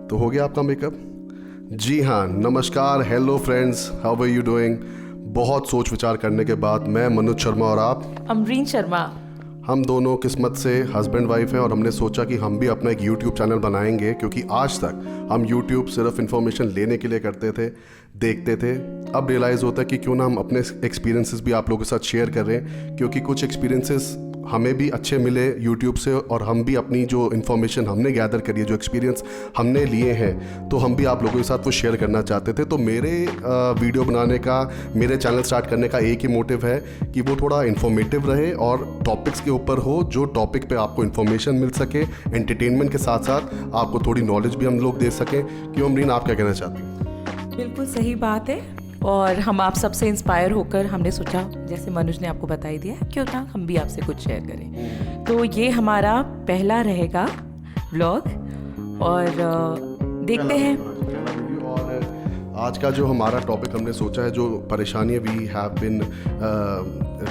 तो हो गया आपका मेकअप? जी हाँ, नमस्कार, hello friends, how are you doing? बहुत सोच विचार करने के बाद मैं मनोज शर्मा और आप अमरीन शर्मा, हम दोनों किस्मत से हस्बैंड वाइफ हैं और हमने सोचा कि हम भी अपना एक यूट्यूब चैनल बनाएंगे, क्योंकि आज तक हम यूट्यूब सिर्फ इन्फॉर्मेशन लेने के लिए करते थे, देखते थे। अब रियलाइज़ होता है कि क्यों ना हम अपने एक्सपीरियंसेस भी आप लोगों के साथ शेयर करें, क्योंकि कुछ एक्सपीरियंसेस हमें भी अच्छे मिले यूट्यूब से और हम भी अपनी जो इन्फॉर्मेशन हमने गैदर करी है, जो एक्सपीरियंस हमने लिए हैं, तो हम भी आप लोगों के साथ वो शेयर करना चाहते थे। तो मेरे वीडियो बनाने का, मेरे चैनल स्टार्ट करने का एक ही मोटिव है कि वो थोड़ा इन्फॉर्मेटिव रहे और टॉपिक्स के ऊपर हो, जो टॉपिक पे आपको इन्फॉर्मेशन मिल सके, एंटरटेनमेंट के साथ साथ आपको थोड़ी नॉलेज भी हम लोग दे सकें। क्यों अमरीन, आप क्या कहना चाहती हैं? बिल्कुल सही बात है। और हम आप सबसे इंस्पायर होकर हमने सोचा, जैसे मनोज ने आपको बता ही दिया, क्यों ना हम भी आपसे कुछ शेयर करें। तो ये हमारा पहला रहेगा व्लॉग और देखते हैं। और आज का जो हमारा टॉपिक हमने सोचा है, जो परेशानियाँ we have bin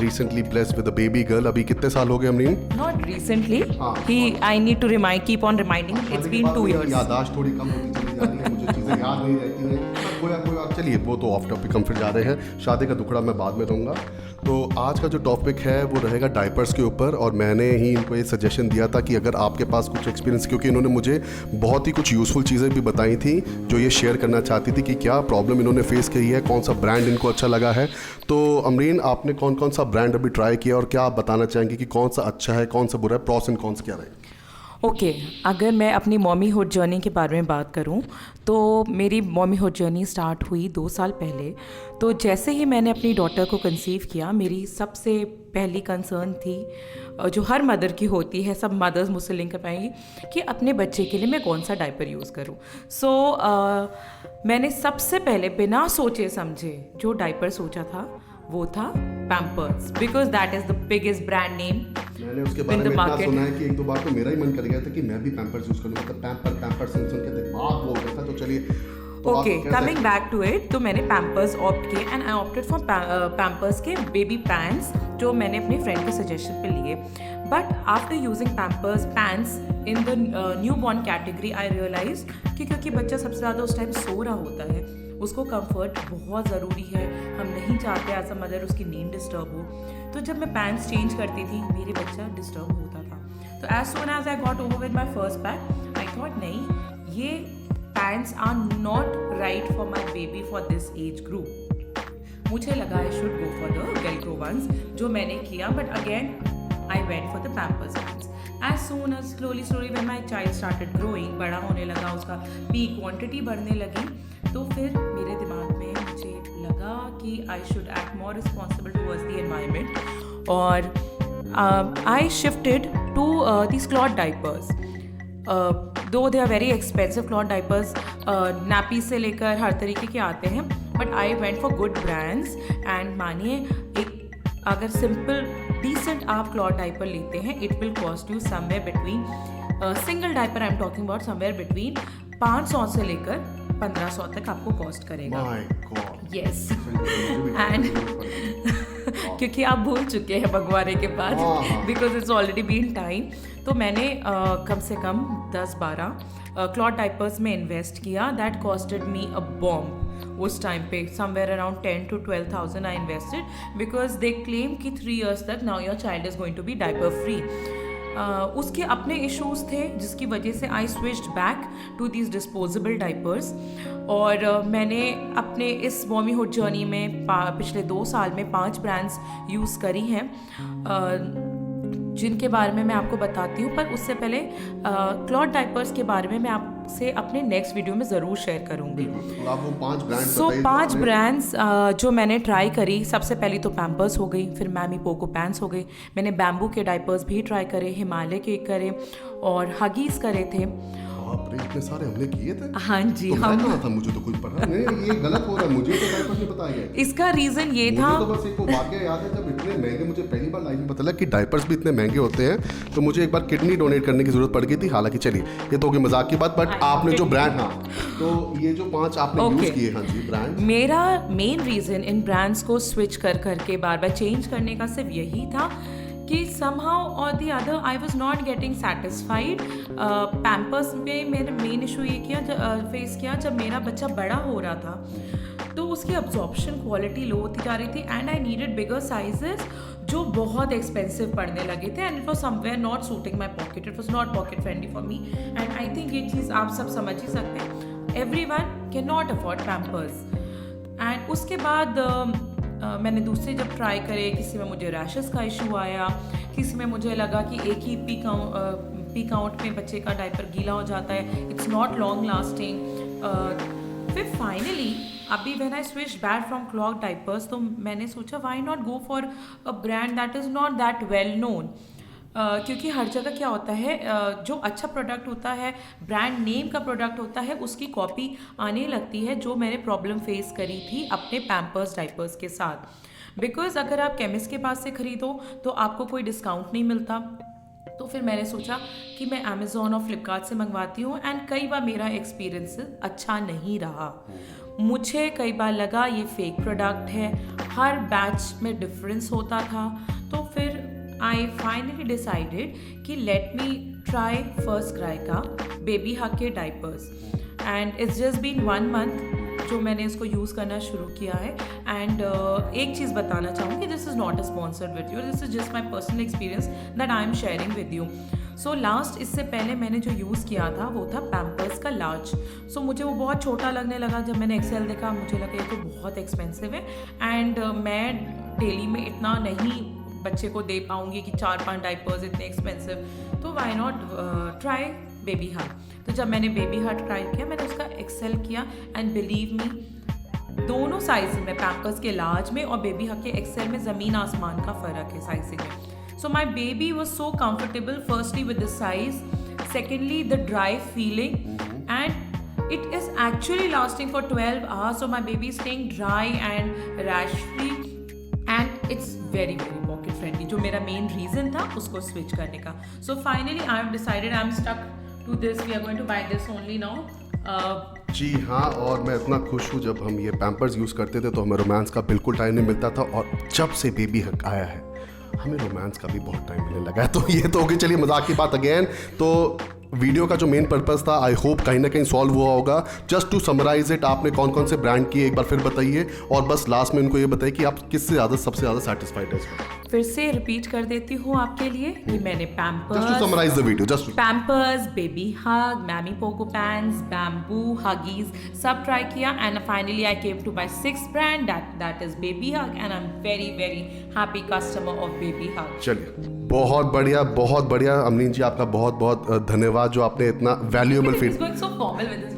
recently blessed with a baby girl. अभी कितने साल हो गए अमरीन? नॉट रिसेंटली, ही I need to remind, keep on reminding, it's been 2 years। याददाश्त थोड़ी कम होती चली जा रही है, मुझे चीज़ें याद नहीं रहती हैं। कोई बात, चलिए वो तो ऑफ टॉपिक हम फिर जा रहे हैं, शादी का दुखड़ा मैं बाद में दूंगा। तो आज का जो टॉपिक है वो रहेगा डायपर्स के ऊपर। और मैंने ही इनको ये सजेशन दिया था कि अगर आपके पास कुछ एक्सपीरियंस, क्योंकि इन्होंने मुझे बहुत ही कुछ यूज़फुल चीज़ें भी बताई थी जो ये शेयर करना चाहती थी कि क्या प्रॉब्लम इन्होंने फेस की है, कौन सा ब्रांड इनको अच्छा लगा है। तो अमरीन, आपने कौन कौन सा ब्रांड अभी ट्राई किया और क्या आप बताना चाहेंगे कि कौन सा अच्छा है, कौन सा बुरा है, प्रॉस एंड कॉन्स क्या रहे? ओके, अगर मैं अपनी मॉमीहुड जर्नी के बारे में बात करूं तो मेरी मॉमीहुड जर्नी स्टार्ट हुई 2 साल पहले। तो जैसे ही मैंने अपनी डॉटर को कंसीव किया, मेरी सबसे पहली कंसर्न थी, जो हर मदर की होती है, सब मदर्स मुझसे लिंक कर पाएंगी, कि अपने बच्चे के लिए मैं कौन सा डायपर यूज़ करूं। सो मैंने सबसे पहले बिना सोचे समझे जो डायपर सोचा था वो था Pampers, because that is the biggest brand name. मैंने उसके बारे में इतना सुना है कि एक दो बार तो मेरा ही मन कर गया था कि मैं भी पैम्पर्स यूज करूं, मतलब पैम्पर्स सुन के दिमाग बोल रहा था। तो चलिए, okay, coming back to it, तो मैंने पैम्पर्स ऑप्ट किए and I opted for Pampers के बेबी पैंट्स, जो मैंने अपने फ्रेंड के सजेशन पे लिए। But after using Pampers pants in the newborn category, I realise कि क्योंकि बच्चा सबसे ज़्यादा उस टाइम सो रहा होता है, उसको कंफर्ट बहुत ज़रूरी है। हम नहीं चाहते एज अ मदर उसकी नींद डिस्टर्ब हो। तो जब मैं पैंट्स चेंज करती थी, मेरे बच्चा डिस्टर्ब होता था। तो as soon as I got over with my first pack, I thought नहीं, ये pants are not right for my baby for this age group. मुझे लगा I should go for the velcro ones, जो मैंने किया। But again I went for the Pampers pants. As soon as slowly when my child started growing, बड़ा होने लगा, उसका P quantity बढ़ने लगी, तो फिर मेरे दिमाग में मुझे लगा कि I should act more responsible towards the environment. और I shifted to these cloth diapers, though they are very expensive cloth diapers, nappy से लेकर हर तरीके के आते हैं। But I went for good brands and मानिए, एक अगर सिंपल डिसेंट आप क्लॉथ डाइपर लेते हैं, it will cost you somewhere between, single diaper I am talking about, somewhere between 500 से लेकर 1500 तक आपको कॉस्ट करेगा। यस, एंड क्योंकि आप भूल चुके हैं मंगवाने के बाद, because it's already been time. तो मैंने कम से कम 10-12 क्लॉथ डाइपर्स में इन्वेस्ट किया। That costed me a bomb उस टाइम पे, somewhere around 10 to 12,000 I invested, because they claim कि 3 years तक now your child is going to be diaper free. उसके अपने इश्यूज थे, जिसकी वजह से I switched back to these disposable diapers. और मैंने अपने इस मॉमीहुड जर्नी में पिछले 2 साल में 5 ब्रांड्स यूज़ करी हैं, जिनके बारे में मैं आपको बताती हूँ। पर उससे पहले क्लॉथ डाइपर्स के बारे में मैं आपसे अपने नेक्स्ट वीडियो में ज़रूर शेयर करूँगी। आप वो 5 ब्रांड्स सो 5 ब्रांड्स जो मैंने ट्राई करी, सबसे पहली तो पैम्पर्स हो गई, फिर मैमी पोको पैंट्स हो गई, मैंने बैम्बू के डाइपर्स भी ट्राई करे, हिमालय के करे और हगीज़ करे थे। इतने सारे हमने किए थे। हाँ जी, तो हम था, मुझे तो कुछ पता नहीं, ये गलत हो रहा है, मुझे तो डायपर नहीं पता है। इसका रीजन ये था, मुझे तो बस एक वाकया याद है, जब इतने महंगे, मुझे पहली बार लाइफ में पता लगा कि डायपर्स भी इतने महंगे होते हैं। तो मुझे एक बार किडनी डोनेट करने की जरूरत पड़ गई थी। हालांकि चलिए, ये तो होगी मजाक की बात, बट आपने जो ब्रांड, हाँ, तो ये जो 5 आपने यूज किए, हाँ जी, ब्रांड, मेरा मेन रीजन इन ब्रांड्स को स्विच कर करके बार बार चेंज करने का सिर्फ यही था कि somehow or the other I was not getting satisfied. Pampers में मेरा मेन इशू ये फेस किया जब मेरा बच्चा बड़ा हो रहा था तो उसकी अब्जॉर्प्शन क्वालिटी लो होती जा रही थी and I needed bigger sizes जो बहुत एक्सपेंसिव पड़ने लगे थे and it was somewhere not shooting my pocket, it was not pocket friendly for me and I think ये चीज़ आप सब समझ ही सकते हैं. Every one can not afford Pampers. And उसके बाद मैंने दूसरे जब ट्राई करे, किसी में मुझे रैशेस का इशू आया, किसी में मुझे लगा कि एक ही पीक आउट में बच्चे का डायपर गीला हो जाता है, इट्स नॉट लॉन्ग लास्टिंग. फिर फाइनली अभी when I switch back from clog diapers तो मैंने सोचा why not go for a brand that is not that well known. क्योंकि हर जगह क्या होता है, जो अच्छा प्रोडक्ट होता है, ब्रांड नेम का प्रोडक्ट होता है, उसकी कॉपी आने लगती है, जो मैंने प्रॉब्लम फेस करी थी अपने पैम्पर्स डाइपर्स के साथ. बिकॉज अगर आप केमिस्ट के पास से खरीदो तो आपको कोई डिस्काउंट नहीं मिलता. तो फिर मैंने सोचा कि मैं अमेज़ॉन और फ्लिपकार्ट से मंगवाती हूँ एंड कई बार मेरा एक्सपीरियंस अच्छा नहीं रहा. मुझे कई बार लगा ये फेक प्रोडक्ट है, हर बैच में डिफरेंस होता था. तो फिर आई फाइनली डिसाइडेड कि let me try first cry का बेबी हग के diapers and it's just been 1 month जो मैंने इसको यूज़ करना शुरू किया है. एंड एक चीज़ बताना चाहूँगी, this is not a sponsored video, this is just my personal experience that I am sharing with you. So last इससे पहले मैंने जो यूज़ किया था वो था पैम्पर्स का लार्ज. सो मुझे वो बहुत छोटा लगने लगा. जब मैंने एक्सेल देखा मुझे लगा ये तो बहुत एक्सपेंसिव है एंड मैं डेली में इतना नहीं बच्चे को दे पाऊँगी कि 4-5 डाइपर्स इतने एक्सपेंसिव. तो वाई नॉट ट्राई बेबी हग. तो जब मैंने बेबी हग ट्राई किया मैंने उसका एक्सेल किया एंड बिलीव मी दोनों साइज में, पैम्पर्स के लार्ज में और बेबी हग के एक्सेल में ज़मीन आसमान का फ़र्क है साइजिंग में. So my baby was so comfortable, firstly with the size, secondly the dry feeling, and it is actually lasting for 12 hours. So my baby is staying dry and rash free, and it's very very pocket friendly. जो मेरा main reason था उसको switch करने का. So finally I have decided I'm stuck to this. We are going to buy this only now. जी हाँ, और मैं इतना खुश हूँ जब हम ये पैम्पर्स यूज़ करते थे तो हमें रोमांस का बिल्कुल टाइम नहीं मिलता था, और जब से बेबी हग आया है हमें रोमांस का भी बहुत टाइम मिलने लगा है. तो ये तो होगी, चलिए मजाक की बात अगेन. तो वीडियो का जो मेन पर्पस था आई होप कहीं ना कहीं सॉल्व हुआ होगा. जस्ट टू समराइज इट, आपने कौन कौन से ब्रांड किए एक बार फिर बताइए, और बस लास्ट में उनको ये बताइए कि आप किससे ज़्यादा सबसे ज़्यादा सेटिस्फाइड है. फिर से रिपीट कर देती हूँ आपके लिए कि मैंने just to summarize the video, just Pampers, baby hug, MamyPoko pants, bamboo, Huggies सब ट्राई किया and finally I came to my 6th brand that is baby hug and I am very very happy customer of baby hug. चलिए बहुत बढ़िया, बहुत बढ़िया. अमनीन जी आपका बहुत बहुत धन्यवाद जो आपने इतना वैल्यूएबल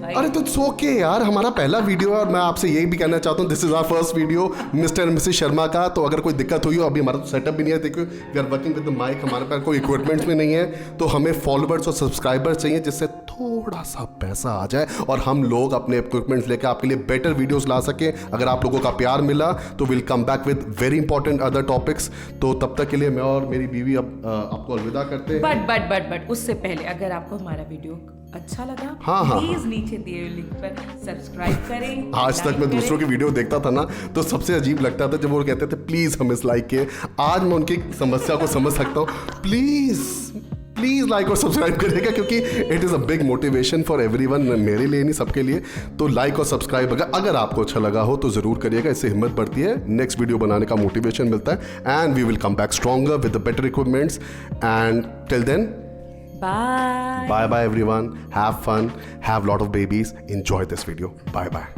अरे तो इट्स ओके यार, हमारा पहला वीडियो है और मैं आपसे यही भी कहना चाहता हूँ this is our first video mister and missus Sharma का. तो अगर कोई दिक्कत हुई हो, अभी हमारा तो सेटअप भी नहीं है, देखो we are working with the mic, हमारे पास कोई इक्विपमेंट्स भी नहीं है, तो हमें फॉलोअर्स और सब्सक्राइबर्स चाहिए जिससे थोड़ा सा पैसा आ जाए और हम लोग अपने इक्विपमेंट्स लेकर आपके लिए बेटर वीडियोस ला सकें. अगर आप लोगों का प्यार मिला तो will come back with very important other topics. तो तब तक के लिए मैं और मेरी बीवी अब आपको अलविदा करते हैं. बट उससे पहले अगर आपको हमारा वीडियो अच्छा लगा, प्लीज नीचे दिए हुए लिंक पर सब्सक्राइब करें. आज तक मैं दूसरों की वीडियो देखता था ना तो सबसे अजीब लगता था जब वो कहते थे प्लीज हम इस लाइक के. आज मैं उनकी समस्या को समझ सकता हूँ. प्लीज लाइक और सब्सक्राइब करेगा क्योंकि it is a big motivation for everyone, मेरे लिए नहीं सबके लिए. तो लाइक और सब्सक्राइब अगर आपको अच्छा लगा हो तो ज़रूर करिएगा, इससे हिम्मत बढ़ती है, नेक्स्ट वीडियो बनाने का मोटिवेशन मिलता है and we will come back stronger with the better equipments. And till then bye bye everyone, have fun, have lot of babies, enjoy this video, bye.